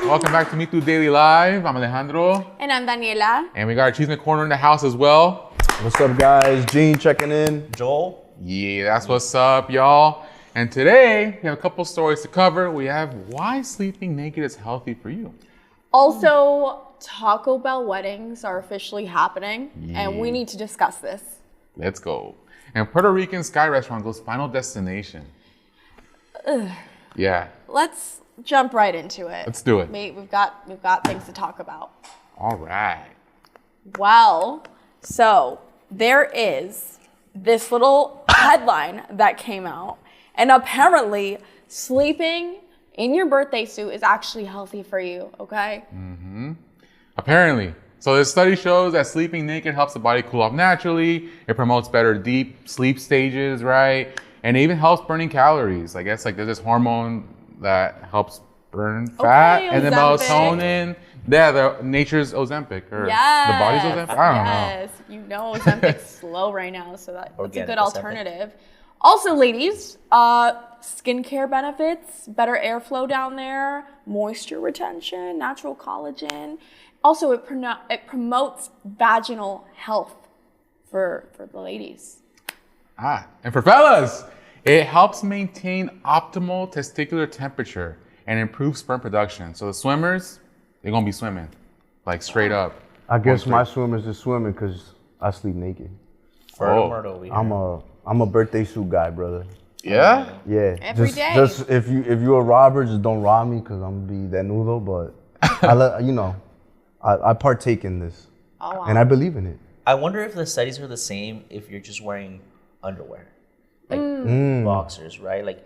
Welcome back to mitú Daily Live. I'm Alejandro. And I'm Daniela. And we got our Cheese in the Corner in the house as well. What's up, guys? Gene checking in. Joel. Yeah, that's what's up, y'all. And today, we have a couple stories to cover. We have why sleeping naked is healthy for you. Also, Taco Bell weddings are officially happening, and we need to discuss this. Let's go. And Puerto Rican Sky Restaurant goes final destination. Yeah. Let's jump right into it. Let's do it. We've got things to talk about. All right. Well, so there is this little headline that came out, and apparently sleeping in your birthday suit is actually healthy for you, okay? Apparently. So this study shows that sleeping naked helps the body cool off naturally. It promotes better deep sleep stages, right? And it even helps burning calories. I guess like there's this hormone that helps burn fat and then melatonin. Yeah, the nature's Ozempic or the body's Ozempic. I don't know. Yes, you know Ozempic's slow right now, so that's a good Ozempic. alternative. Also, ladies, skincare benefits, better airflow down there, moisture retention, natural collagen. Also, it promotes vaginal health for the ladies. And for fellas, it helps maintain optimal testicular temperature and improve sperm production. So the swimmers, they're gonna be swimming, like straight up. I guess my swimmers is swimming because I sleep naked. I'm a birthday suit guy, brother. Yeah? Yeah. Every day. Just if you're a robber, just don't rob me because I'm gonna be that nudo. But I partake in this, and I believe in it. I wonder if the studies are the same if you're just wearing underwear, like boxers, right? Like,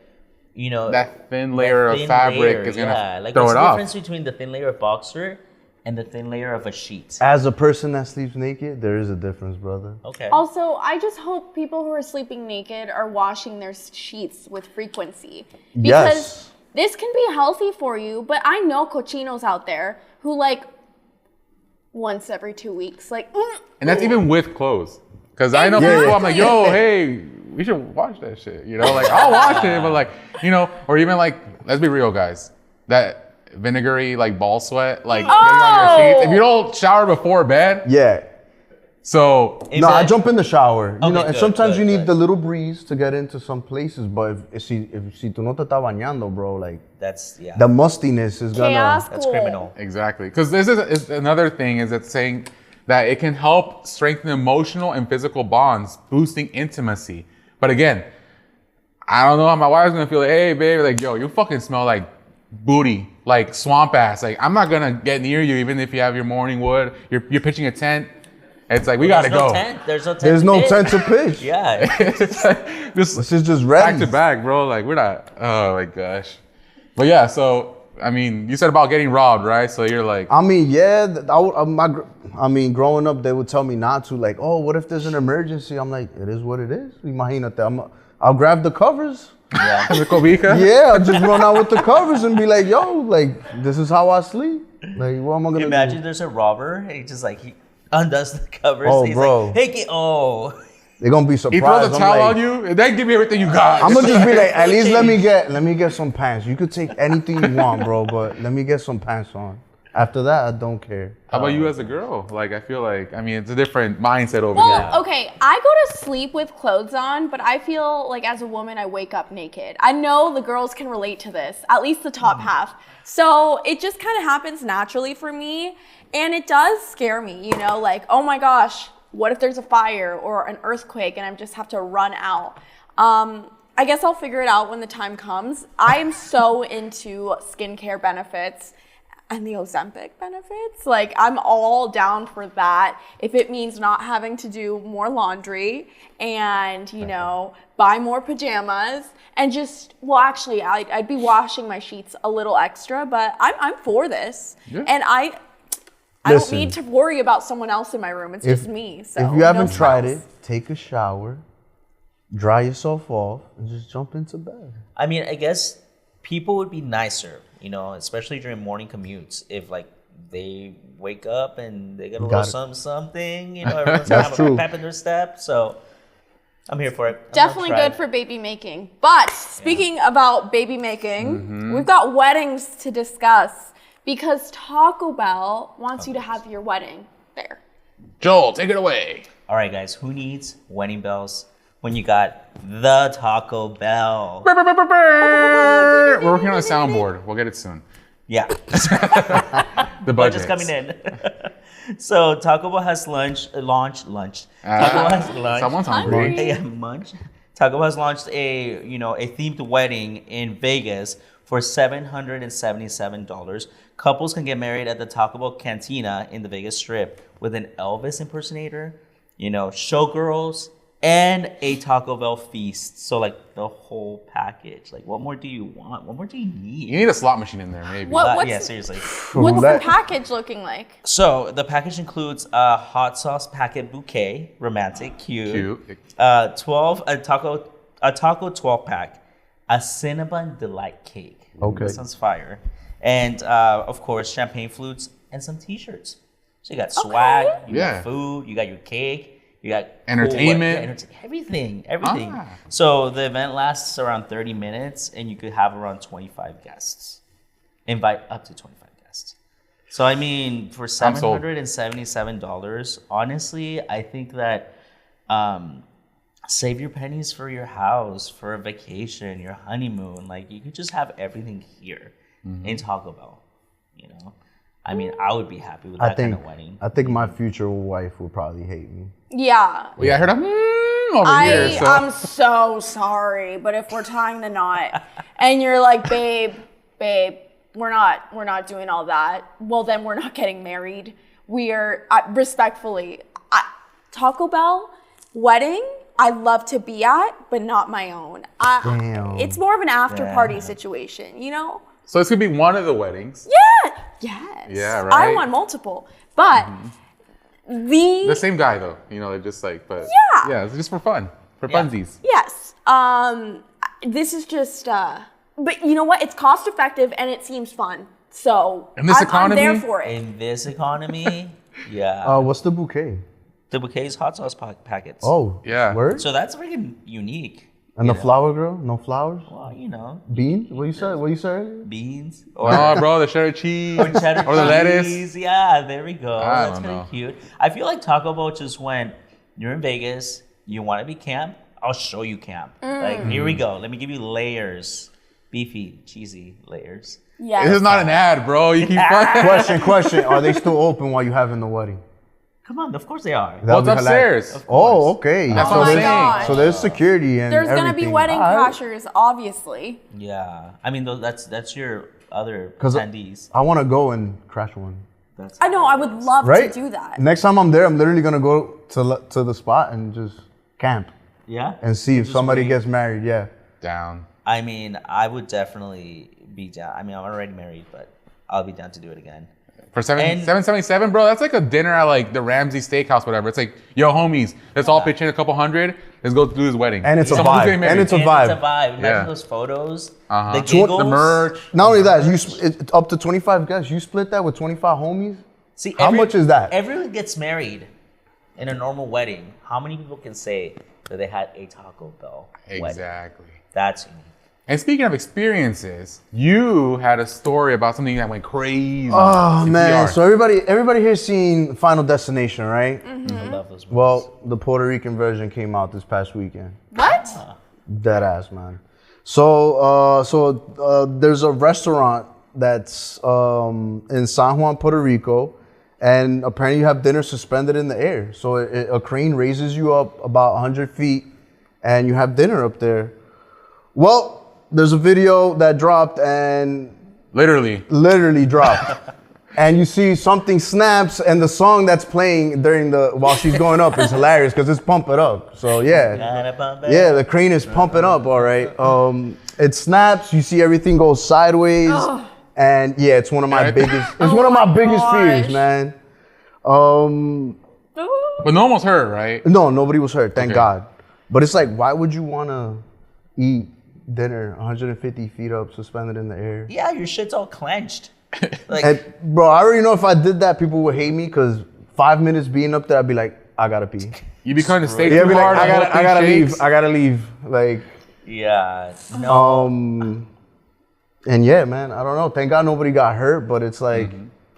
That thin layer of fabric is gonna throw it off. What's the difference between the thin layer of boxer and the thin layer of a sheet? As a person that sleeps naked, there is a difference, brother. Okay. Also, I just hope people who are sleeping naked are washing their sheets with frequency. Because this can be healthy for you, but I know cochinos out there who like once every 2 weeks, like. And that's even with clothes. Because I know people, I'm like, yo, hey, we should wash that shit. Like I'll wash it, but like, or even like, let's be real, guys. That vinegary, like ball sweat, like getting on your sheets. If you don't shower before bed. Yeah. So. I jump in the shower. Okay, And sometimes you need the little breeze to get into some places. But if tú no te estás bañando, bro, like. That's, The mustiness is gonna. That's criminal. Exactly. Because this is another thing is it's saying that it can help strengthen emotional and physical bonds, boosting intimacy. But again, I don't know how my wife's gonna feel like, hey, babe, like, yo, you fucking smell like booty, like swamp ass. Like, I'm not gonna get near you even if you have your morning wood. You're pitching a tent. It's like, we gotta go. There's no tent to pitch. Yeah. This is just ready. Back to back, bro. Like, we're not, oh my gosh. But yeah, so, I mean, you said about getting robbed, right? So you're like. I mean, growing up, they would tell me not to. Like, oh, what if there's an emergency? I'm like, it is what it is. Imagínate. I'll grab the covers. Yeah. The cobija? Yeah, I'll just run out with the covers and be like, yo, like, this is how I sleep. Like, what am I gonna Imagine do? there's a robber and he just like, he undoes the covers. Oh, and he's bro. like, hey, they're gonna be surprised. He throws a towel on you, and then give me everything you got. I'm gonna just be like, at least let me get some pants. You could take anything you want, bro, but let me get some pants on. After that, I don't care. How about you as a girl? Like, I feel like, I mean, it's a different mindset over Well, here. okay, I go to sleep with clothes on, but I feel like as a woman, I wake up naked. I know the girls can relate to this, at least the top half. So it just kind of happens naturally for me, and it does scare me, like, oh my gosh, what if there's a fire or an earthquake and I just have to run out? I guess I'll figure it out when the time comes. I am so into skincare benefits and the Ozempic benefits. Like, I'm all down for that. If it means not having to do more laundry and, buy more pajamas and just, well, actually, I'd be washing my sheets a little extra, but I'm for this. Yeah. And I don't need to worry about someone else in my room. It's just me. So if you haven't tried it, take a shower, dry yourself off, and just jump into bed. I mean, I guess people would be nicer, especially during morning commutes. If like they wake up and they get a little something, everyone's gonna have a pep in their step. So I'm here for it. Definitely good for baby making. But speaking about baby making, we've got weddings to discuss. because Taco Bell wants you to have your wedding there. Joel, take it away. All right, guys. Who needs wedding bells when you got the Taco Bell? We're working on a soundboard. We'll get it soon. Yeah. The Budget's budget coming in. So Taco Bell has launched. Taco Bell has launched. Someone's hungry. Yeah, munch. Taco Bell has launched a themed wedding in Vegas for $777. Couples can get married at the Taco Bell Cantina in the Vegas Strip with an Elvis impersonator, showgirls, and a Taco Bell feast. So like the whole package. Like, what more do you want? What more do you need? You need a slot machine in there, maybe. Yeah, seriously. What's the package looking like? So the package includes a hot sauce packet bouquet, romantic, cute. A taco 12 pack, a Cinnabon delight cake. Okay. That sounds fire. And of course, champagne flutes and some T-shirts. So you got swag, you got food, you got your cake. You got entertainment, everything. So the event lasts around 30 minutes, and you could have around 25 guests. Invite up to 25 guests. So I mean, for $777, honestly, I think that save your pennies for your house, for a vacation, your honeymoon. Like, you could just have everything here in Taco Bell. I mean, I would be happy with that kind of wedding. I think my future wife would probably hate me. Yeah. Well, yeah, I heard over here. So. I'm so sorry, but if we're tying the knot and you're like, babe, we're not doing all that. Well, then we're not getting married. We are respectfully, Taco Bell wedding. I love to be at, but not my own. Damn. It's more of an after party situation, So this could be one of the weddings. Yeah. Yes. Yeah, right. I want multiple, but the same guy though. They're just like, but yeah, it's just for fun, for funsies. Yes. This is just, but you know what? It's cost effective and it seems fun. So in this economy, I'm there for it. In this economy, yeah. What's the bouquet? The bouquet is hot sauce packets. Oh, yeah. Word? So that's freaking unique. And the flower girl? No flowers? Well, Beans? What you said? Beans. Or bro, the cheddar cheese. Or cheddar or the lettuce. cheese. Yeah, there we go. I That's don't pretty know. cute. I feel like Taco Bell just went, you're in Vegas, you want to be camp? I'll show you camp. Like, here we go. Let me give you layers. Beefy, cheesy layers. Yeah. This is not an ad, bro. You keep Question. Are they still open while you're having the wedding? Come on, of course they are. Well, it's upstairs. Oh, okay. That's what I'm saying. So there's security and There's everything. gonna be wedding crashers, obviously. Yeah. I mean, that's your other 'Cause attendees. I want to go and crash one. I know. I would love Right? to do that. Next time I'm there, I'm literally gonna go to the spot and just camp Yeah. and see if Just somebody wait. gets married. Yeah. Down. I mean, I would definitely be down. I mean, I'm already married, but I'll be down to do it again. For $777, bro, that's like a dinner at like the Ramsey Steakhouse, whatever. It's like, yo, homies, let's all pitch in a couple hundred. Let's go do his wedding. And it's a Someone's vibe. getting married. And it's a And vibe. It's a vibe. Imagine Yeah. those photos. Uh-huh. The giggles. The merch. Not only that, it's up to 25 guys. You split that with 25 homies. See, How much is that? Everyone gets married in a normal wedding. How many people can say that they had a Taco Bell wedding? Exactly. That's unique. And speaking of experiences, you had a story about something that went crazy. Oh man! CPR. So everybody here's seen Final Destination, right? I love those movies. Well, the Puerto Rican version came out this past weekend. What? Dead ass, man. So there's a restaurant that's in San Juan, Puerto Rico, and apparently you have dinner suspended in the air. So a crane raises you up about 100 feet, and you have dinner up there. Well, there's a video that dropped and literally dropped. And you see something snaps, and the song that's playing while she's going up is hilarious because it's pumping up. So yeah, the crane is pumping up. All right, it snaps. You see everything goes sideways, and yeah, it's one of my biggest. It's one of my biggest fears, man. But no one was hurt, right? No, nobody was hurt, thank Okay. God. But it's like, why would you want to eat dinner 150 feet up, suspended in the air? Yeah, your shit's all clenched. Like, And, bro, I already know if I did that, people would hate me because 5 minutes being up there, I'd be like, I gotta pee. You be trying to stay Yeah, I'd too be like, hard. I gotta leave. I gotta leave. Like, yeah, no. And yeah, man, I don't know. Thank God nobody got hurt, but it's like,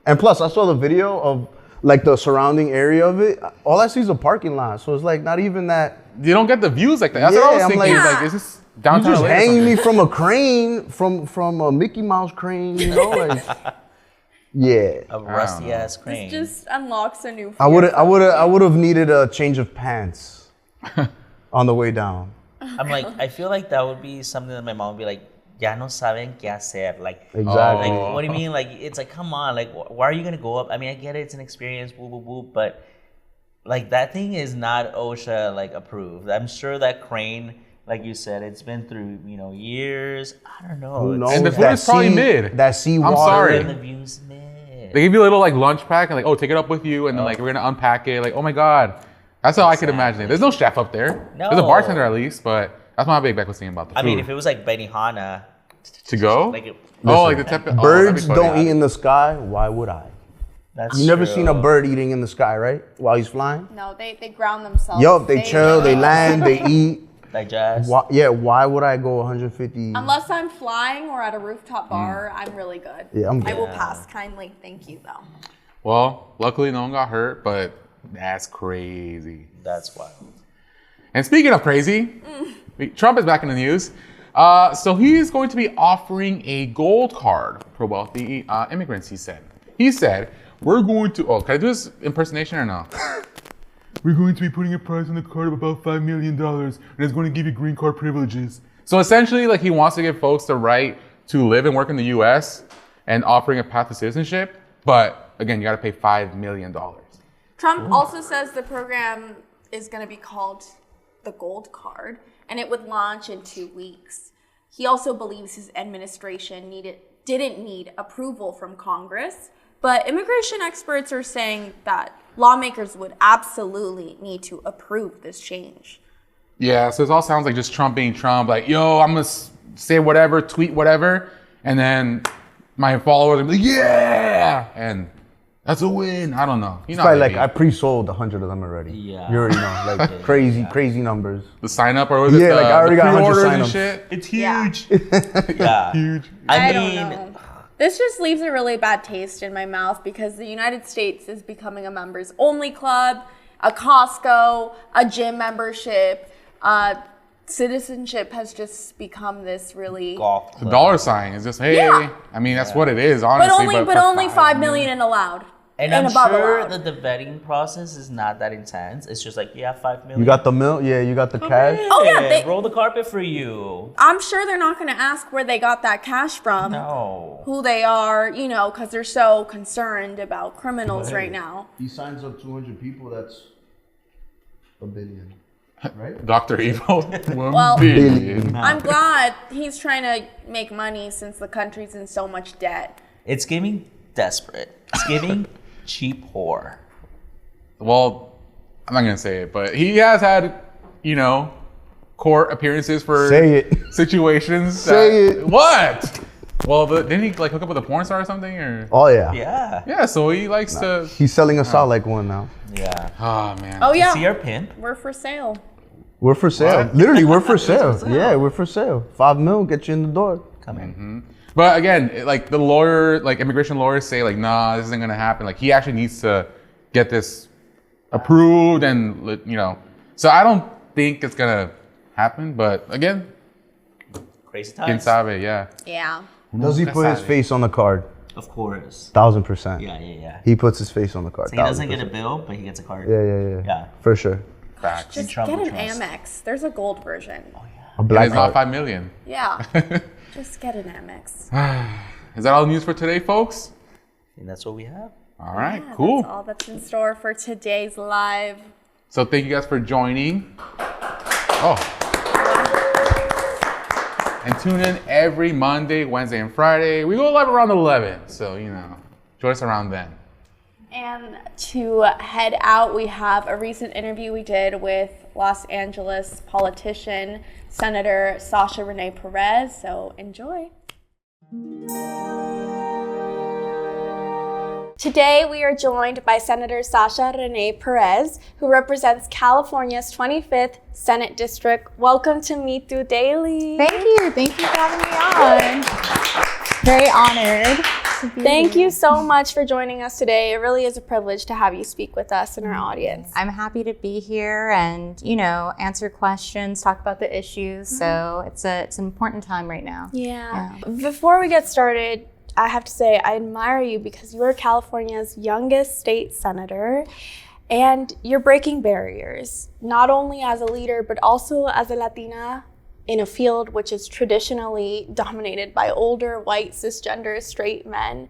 and plus I saw the video of like the surrounding area of it. All I see is a parking lot, so it's like not even that. You don't get the views like that. That's what I was I'm thinking. like, Like, is this You downtown just LA or hanging something? me from a crane, from a Mickey Mouse crane, you know, like, yeah. A rusty ass crane. This just unlocks a new fear. I would have needed a change of pants on the way down. I'm like, I feel like that would be something that my mom would be like, ya no saben qué hacer. Like, Exactly. like, what do you mean? Like, it's like, come on, like, why are you gonna go up? I mean, I get it, it's an experience, woo, woo, woo, but like that thing is not OSHA like approved. I'm sure that crane, like you said, it's been through, you know, years. I don't know. Who knows? And the food is probably mid. That sea water. sorry. And the view's mid. They give you a little like lunch pack and like, oh, take it up with you, and then like we're gonna unpack it. Like, oh my god, that's how I could imagine it. There's no chef up there. No. There's a bartender at least, but that's my big Beck was thinking about the food. I mean, if it was like Benihana, to go, like it, like the type of Birds that'd be don't funny. eat in the sky. Why would I? that's You never true. seen a bird eating in the sky, right? While he's flying? No, they ground themselves. Yup, they chill, they land, they eat. digest. Why would I go 150? Unless I'm flying or at a rooftop bar, I'm really good. Yeah, I'm I good. will pass kindly. Thank you, though. Well, luckily no one got hurt, but that's crazy. That's wild. And speaking of crazy, Trump is back in the news. So he's going to be offering a gold card for wealthy immigrants, he said. He said, we're going to, can I do this impersonation or no? We're going to be putting a price on the card of about $5 million, and it's going to give you green card privileges. So essentially, like, he wants to give folks the right to live and work in the U.S. and offering a path to citizenship. But again, you got to pay $5 million. Trump also says the program is going to be called the Gold Card, and it would launch in 2 weeks. He also believes his administration didn't need approval from Congress, but immigration experts are saying that lawmakers would absolutely need to approve this change. Yeah, so it all sounds like just Trump being Trump, like, yo, I'm going to say whatever, tweet whatever, and then my followers will be like, yeah, and that's a win. I don't know. You know, Probably like I pre-sold 100 of them already. Yeah. You already know, like crazy numbers. the sign up or was it Yeah, the, like I already the got 100 pre-orders and signups. shit? It's Yeah. huge. Yeah. Huge. I mean, don't know. This just leaves a really bad taste in my mouth because the United States is becoming a members only club, a Costco, a gym membership. Citizenship has just become this really. golf The club. dollar sign is just, hey, Yeah. I mean, that's what it is, honestly. But for only 5 5 million and allowed. And I'm above sure allowed. that the vetting process is not that intense. It's just like, yeah, 5 million. You got the mill? Yeah, you got the cash? Oh, yeah, they- roll the carpet for you. I'm sure they're not going to ask where they got that cash from, No. who they are, because they're so concerned about criminals right now. He signs up 200 people, that's $1 billion, right? Dr. Evil. 1 Well- billion. I'm glad he's trying to make money since the country's in so much debt. It's giving desperate. It's giving cheap whore. Well, I'm not going to say it, but he has had, court appearances for Say it. situations. Say that- it. What? Well, didn't he like hook up with a porn star or something? Or Oh, yeah. Yeah. yeah, so he likes to. He's selling us out like one now. Yeah. Oh man. Oh, yeah. See our pimp? We're for sale. We're for sale. What? Literally, we're for sale. Yeah, we're for sale. 5 mil, get you in the door. Come in. But again, like the lawyer, like immigration lawyers say, like, nah, this isn't gonna happen. Like he actually needs to get this approved, and So I don't think it's gonna happen. But again, Crazy quien times. sabe, yeah. Yeah. Does he put his face on the card? Of course. 1000%. Yeah. He puts his face on the card. So he doesn't 1000%. get a bill, but he gets a card. Yeah. Yeah. For sure. Facts. Just Trump get will an trust. Amex. There's a gold version. A black It's not card. $5 million. Yeah. Just get an Amex. Is that all the news for today, folks? And that's what we have. All right, Yeah, cool. That's all that's in store for today's live. So thank you guys for joining. Oh. And tune in every Monday, Wednesday, and Friday. We go live around 11, so join us around then. And to head out, we have a recent interview we did with Los Angeles politician, Senator Sasha Renée Perez. So enjoy. Today, we are joined by Senator Sasha Renée Perez, who represents California's 25th Senate District. Welcome to mitú Daily. Thank you. Thank you for having me on. Very honored to be Thank here. you so much for joining us today. It really is a privilege to have you speak with us and our audience. I'm happy to be here and, answer questions, talk about the issues. So it's an important time right now. Yeah. Before we get started, I have to say I admire you because you are California's youngest state senator and you're breaking barriers, not only as a leader, but also as a Latina in a field which is traditionally dominated by older, white, cisgender, straight men.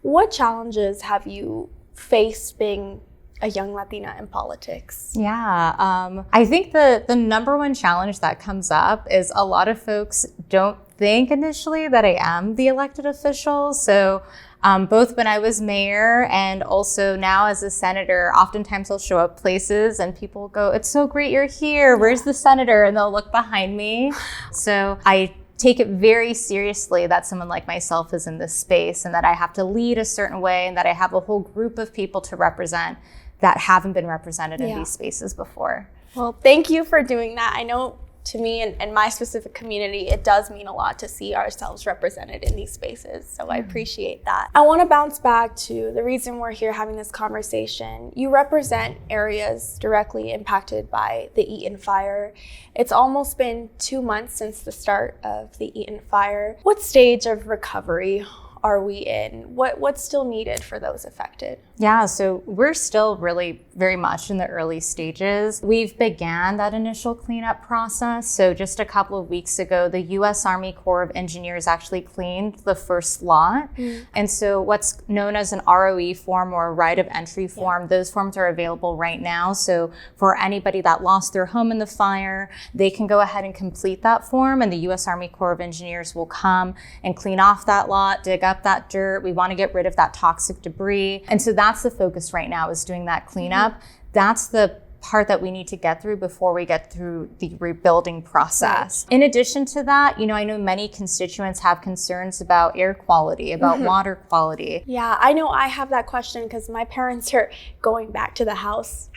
What challenges have you faced being a young Latina in politics? Yeah, I think the number one challenge that comes up is a lot of folks don't think initially that I am the elected official. So both when I was mayor and also now as a senator, oftentimes I'll show up places and people go, "It's so great you're here. Where's the senator?" And they'll look behind me. So I take it very seriously that someone like myself is in this space and that I have to lead a certain way and that I have a whole group of people to represent that haven't been represented in these spaces before. Well, thank you for doing that. I know to me and my specific community, it does mean a lot to see ourselves represented in these spaces. So I appreciate that. I want to bounce back to the reason we're here having this conversation. You represent areas directly impacted by the Eaton fire. It's almost been 2 months since the start of the Eaton fire. What stage of recovery are we in? What's still needed for those affected? Yeah, so we're still really very much in the early stages. We've began that initial cleanup process. So just a couple of weeks ago, the U.S. Army Corps of Engineers actually cleaned the first lot. And so what's known as an ROE form or a right of entry form, those forms are available right now. So for anybody that lost their home in the fire, they can go ahead and complete that form and the U.S. Army Corps of Engineers will come and clean off that lot, dig up that dirt. We want to get rid of that toxic debris. And so that's the focus right now, is doing that cleanup. That's the part that we need to get through before we get through the rebuilding process. In addition to that, I know many constituents have concerns about air quality, about water quality. Yeah, I know I have that question because my parents are going back to the house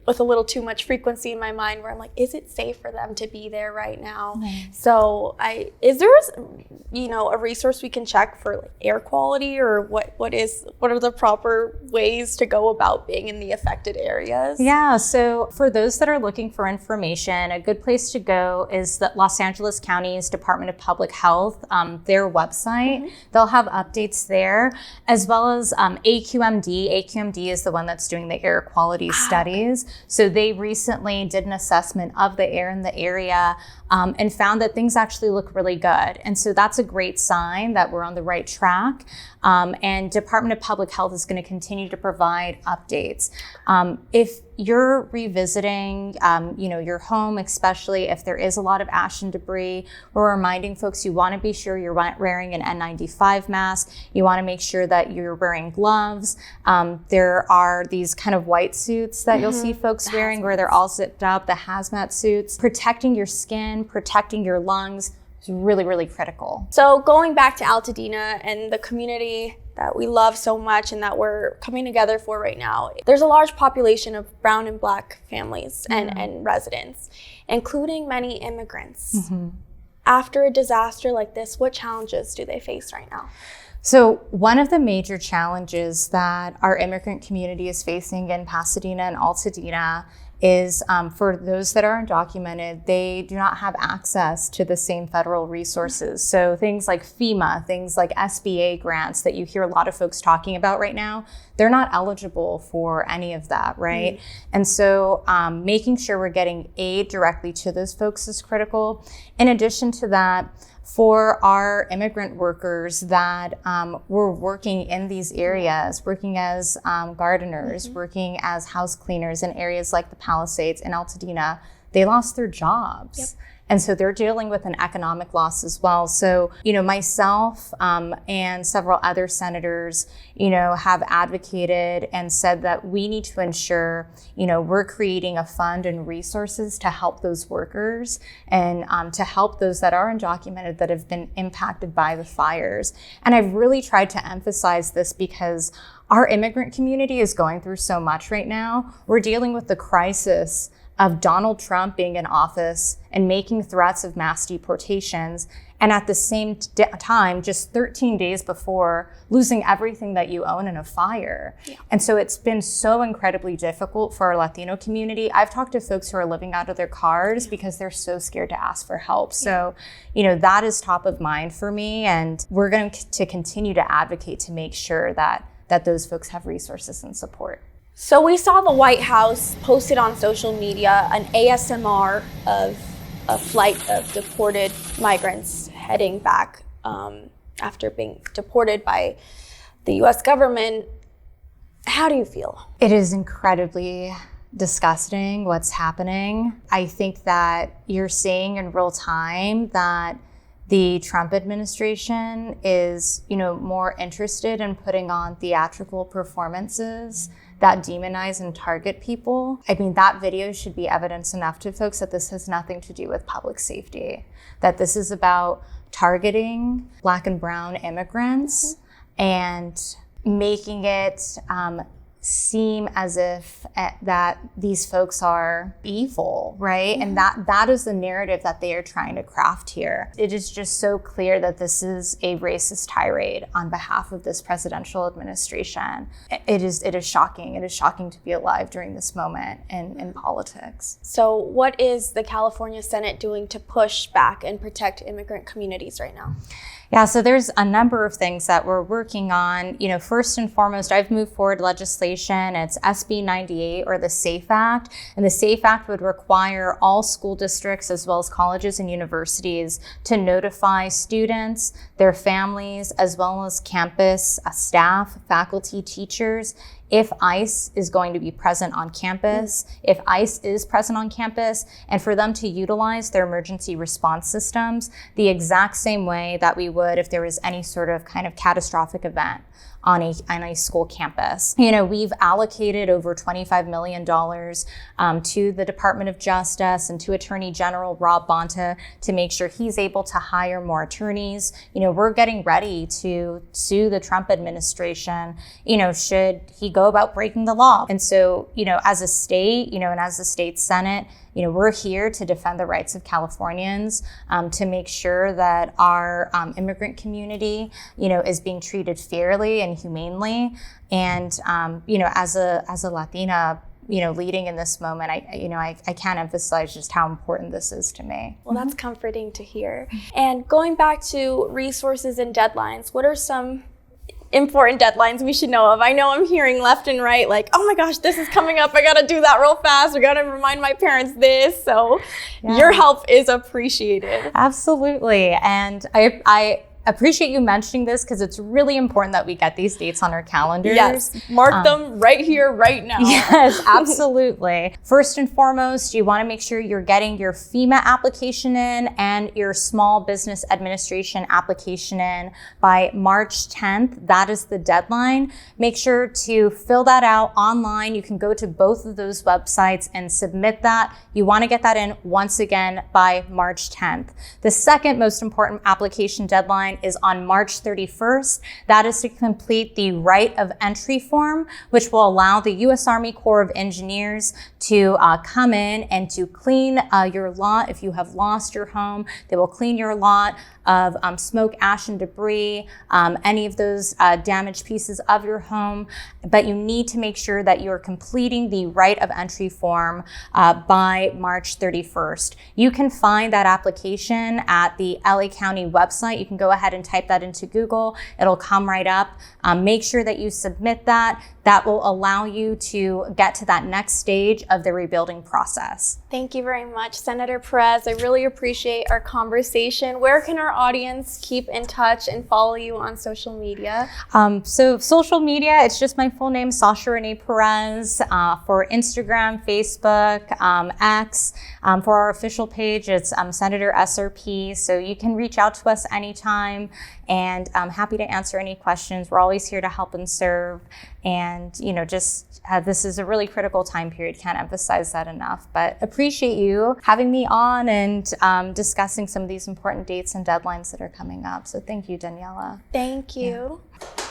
with a little too much frequency in my mind where I'm like, is it safe for them to be there right now? So is there a resource we can check for like air quality, or what are the proper ways to go about being in the affected areas? Yeah, so for those that are looking for information, a good place to go is the Los Angeles County's Department of Public Health, their website. They'll have updates there, as well as AQMD. AQMD is the one that's doing the air quality studies. So they recently did an assessment of the air in the area and found that things actually look really good. And so that's a great sign that we're on the right track. And Department of Public Health is going to continue to provide updates. If you're revisiting, your home, especially if there is a lot of ash and debris, we're reminding folks you want to be sure you're wearing an N95 mask. You want to make sure that you're wearing gloves. There are these kind of white suits that you'll see folks wearing where they're all zipped up, the hazmat suits. Protecting your skin, protecting your lungs is really, really critical. So going back to Altadena and the community that we love so much and that we're coming together for right now, there's a large population of brown and black families and residents, including many immigrants. After a disaster like this, what challenges do they face right now? So one of the major challenges that our immigrant community is facing in Pasadena and Altadena is for those that are undocumented, they do not have access to the same federal resources. So things like FEMA, things like SBA grants that you hear a lot of folks talking about right now, they're not eligible for any of that, right? And so making sure we're getting aid directly to those folks is critical. In addition to that, for our immigrant workers that were working in these areas, working as gardeners, working as house cleaners in areas like the Palisades and Altadena, they lost their jobs. And so they're dealing with an economic loss as well. So, myself and several other senators, have advocated and said that we need to ensure, we're creating a fund and resources to help those workers and to help those that are undocumented that have been impacted by the fires. And I've really tried to emphasize this because our immigrant community is going through so much right now. We're dealing with the crisis of Donald Trump being in office and making threats of mass deportations, and at the same time, just 13 days before, losing everything that you own in a fire. Yeah. And so it's been so incredibly difficult for our Latino community. I've talked to folks who are living out of their cars because they're so scared to ask for help. So, that is top of mind for me, and we're going to continue to advocate to make sure that those folks have resources and support. So we saw the White House posted on social media an ASMR of a flight of deported migrants heading back after being deported by the US government. How do you feel? It is incredibly disgusting what's happening. I think that you're seeing in real time that the Trump administration is, more interested in putting on theatrical performances that demonize and target people. I mean, that video should be evidence enough to folks that this has nothing to do with public safety, that this is about targeting Black and brown immigrants and making it seem as if that these folks are evil, right? And that is the narrative that they are trying to craft here. It is just so clear that this is a racist tirade on behalf of this presidential administration. It is shocking. It is shocking to be alive during this moment in politics. So what is the California Senate doing to push back and protect immigrant communities right now? Yeah, so there's a number of things that we're working on. First and foremost, I've moved forward legislation. It's SB 98, or the SAFE Act. And the SAFE Act would require all school districts as well as colleges and universities to notify students, their families, as well as campus staff, faculty, teachers, if ICE is going to be present on campus, if ICE is present on campus, and for them to utilize their emergency response systems the exact same way that we would if there was any sort of kind of catastrophic event on a school campus. We've allocated over $25 million to the Department of Justice and to Attorney General Rob Bonta to make sure he's able to hire more attorneys. We're getting ready to sue the Trump administration, should he go about breaking the law. And so, as a state, and as the state Senate, we're here to defend the rights of Californians, to make sure that our immigrant community, is being treated fairly and humanely. And, as a Latina, leading in this moment, I can't emphasize just how important this is to me. Well, that's comforting to hear. And going back to resources and deadlines, what are some important deadlines we should know of? I know I'm hearing left and right, like, oh my gosh, this is coming up. I gotta do that real fast. I gotta remind my parents this. So your help is appreciated. Absolutely. And I appreciate you mentioning this because it's really important that we get these dates on our calendars. Yes, mark them right here, right now. Yes, absolutely. First and foremost, you want to make sure you're getting your FEMA application in and your Small Business Administration application in by March 10th. That is the deadline. Make sure to fill that out online. You can go to both of those websites and submit that. You want to get that in once again by March 10th. The second most important application deadline is on March 31st. That is to complete the right of entry form, which will allow the U.S. Army Corps of Engineers to come in and to clean your lot. If you have lost your home, they will clean your lot of smoke, ash, and debris, any of those damaged pieces of your home. But you need to make sure that you're completing the right of entry form by March 31st. You can find that application at the LA County website. You can go ahead and type that into Google. It'll come right up. Make sure that you submit that. That will allow you to get to that next stage of the rebuilding process. Thank you very much, Senator Perez. I really appreciate our conversation. Where can our audience keep in touch and follow you on social media? So social media, it's just my full name, Sasha Renée Perez, for Instagram, Facebook, X. For our official page, it's Senator SRP. So you can reach out to us anytime, and I'm happy to answer any questions. We're always here to help and serve. And, this is a really critical time period. Can't emphasize that enough. But appreciate you having me on and discussing some of these important dates and deadlines that are coming up. So thank you, Daniela. Thank you. Yeah.